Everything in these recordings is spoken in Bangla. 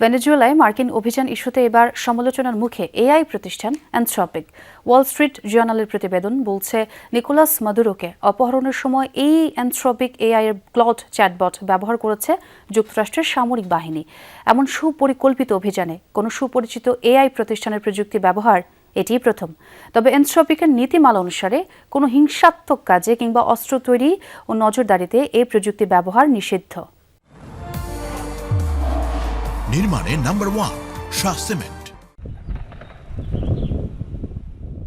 ভেনেজুয়েলায় মার্কিন অভিযান ইস্যুতে এবার সমালোচনার মুখে এআই প্রতিষ্ঠান অ্যানথ্রপিক। ওয়াল স্ট্রিট জার্নালের প্রতিবেদন বলছে, নিকোলাস মাদুরোকে অপহরণের সময় এই অ্যানথ্রপিক এআই এর ক্লড চ্যাটবট ব্যবহার করেছে যুক্তরাষ্ট্রের সামরিক বাহিনী। এমন সুপরিকল্পিত অভিযানে কোনো সুপরিচিত এআই প্রতিষ্ঠানের প্রযুক্তি ব্যবহার এটিই প্রথম। তবে অ্যানথ্রপিকের নীতিমালা অনুসারে কোনো হিংসাত্মক কাজে কিংবা অস্ত্র তৈরি ও নজরদারিতে এই প্রযুক্তি ব্যবহার নিষিদ্ধ। নির্মাণে নাম্বার 1 শাহ সিমেন্ট।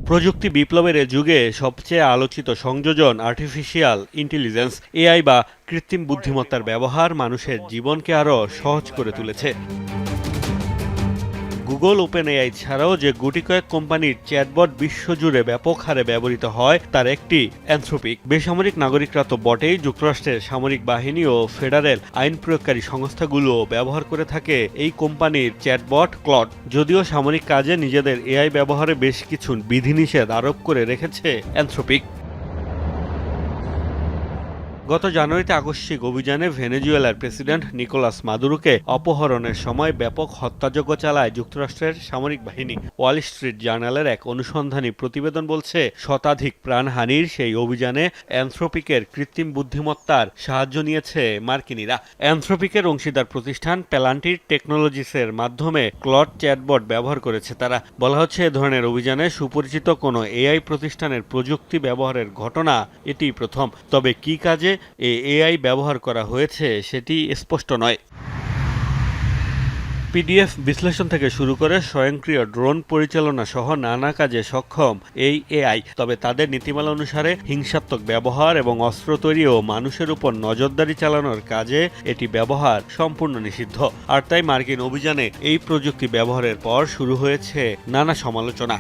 প্রযুক্তি বিপ্লবের যুগে সবচেয়ে আলোচিত সংযোজন আর্টিফিশিয়াল ইন্টেলিজেন্স এআই বা কৃত্রিম বুদ্ধিমত্তার ব্যবহার মানুষের জীবনকে আরও সহজ করে তুলেছে। গুগল, ওপেন এআই ছাড়াও যে গুটি কয়েক কোম্পানির চ্যাটবট বিশ্বজুড়ে ব্যাপক হারে ব্যবহৃত হয় তার একটি অ্যানথ্রপিক। বেসামরিক নাগরিকরা তো বটেই, যুক্তরাষ্ট্রের সামরিক বাহিনী ও ফেডারেল আইন প্রয়োগকারী সংস্থাগুলো ব্যবহার করে থাকে এই কোম্পানির চ্যাটবট ক্লড। যদিও সামরিক কাজে নিজেদের এআই ব্যবহারে বেশ কিছু বিধিনিষেধ আরোপ করে রেখেছে অ্যানথ্রপিক। গত জানুয়ারিতে আকস্মিক অভিযানে ভেনেজুয়েলার প্রেসিডেন্ট নিকোলাস মাদুরোকে অপহরণের সময় ব্যাপক হত্যাযজ্ঞ চালায় যুক্তরাষ্ট্রের সামরিক বাহিনী। ওয়াল স্ট্রিট জার্নালের এক অনুসন্ধানী প্রতিবেদন বলছে, শতাধিক প্রাণহানির সেই অভিযানে অ্যানথ্রপিকের কৃত্রিম বুদ্ধিমত্তার সাহায্য নিয়েছে মার্কিনীরা। অ্যানথ্রপিকের অংশীদার প্রতিষ্ঠান প্যালান্টির টেকনোলজিসের মাধ্যমে ক্লড চ্যাটবট ব্যবহার করেছে তারা। বলা হচ্ছে, এ ধরনের অভিযানে সুপরিচিত কোনো এআই প্রতিষ্ঠানের প্রযুক্তি ব্যবহারের ঘটনা এটি প্রথম। তবে কী কাজে এআই ব্যবহার করা হয়েছে সেটি স্পষ্ট নয়। পিডিএফ বিশ্লেষণ থেকে শুরু করে স্বয়ংক্রিয় ড্রোন পরিচালনা সহ নানা কাজে সক্ষম এই এআই। তবে তাদের নীতিমালা অনুসারে হিংসাত্মক ব্যবহার এবং অস্ত্র তৈরি ও মানুষের উপর নজরদারি চালানোর কাজে এটি ব্যবহার সম্পূর্ণ নিষিদ্ধ। আর তাই মার্কিন অভিযানে এই প্রযুক্তি ব্যবহারের পর শুরু হয়েছে নানা সমালোচনা।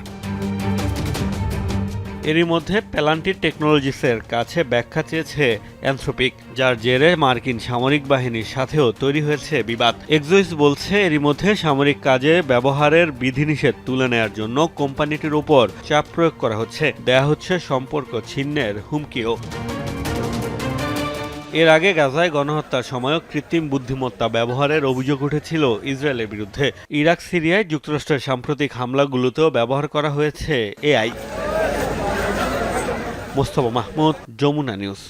এরই মধ্যে প্যালান্টির টেকনোলজিসের কাছে ব্যাখ্যা চেয়েছে অ্যানথ্রপিক, যার জেরে মার্কিন সামরিক বাহিনীর সাথেও তৈরি হয়েছে বিবাদ। এক্সোইস বলছে, এরই মধ্যে সামরিক কাজে ব্যবহারের বিধিনিষেধ তুলে নেয়ার জন্য কোম্পানিটির উপর চাপ প্রয়োগ করা হচ্ছে, দেয়া হচ্ছে সম্পর্ক ছিন্নের হুমকিও। এর আগে গাজায় গণহত্যার সময়ও কৃত্রিম বুদ্ধিমত্তা ব্যবহারের অভিযোগ উঠেছিল ইসরায়েলের বিরুদ্ধে। ইরাক, সিরিয়ায় যুক্তরাষ্ট্রের সাম্প্রতিক হামলাগুলোতেও ব্যবহার করা হয়েছে এআই। মোস্তফা মাহমুদ, যমুনা নিউজ।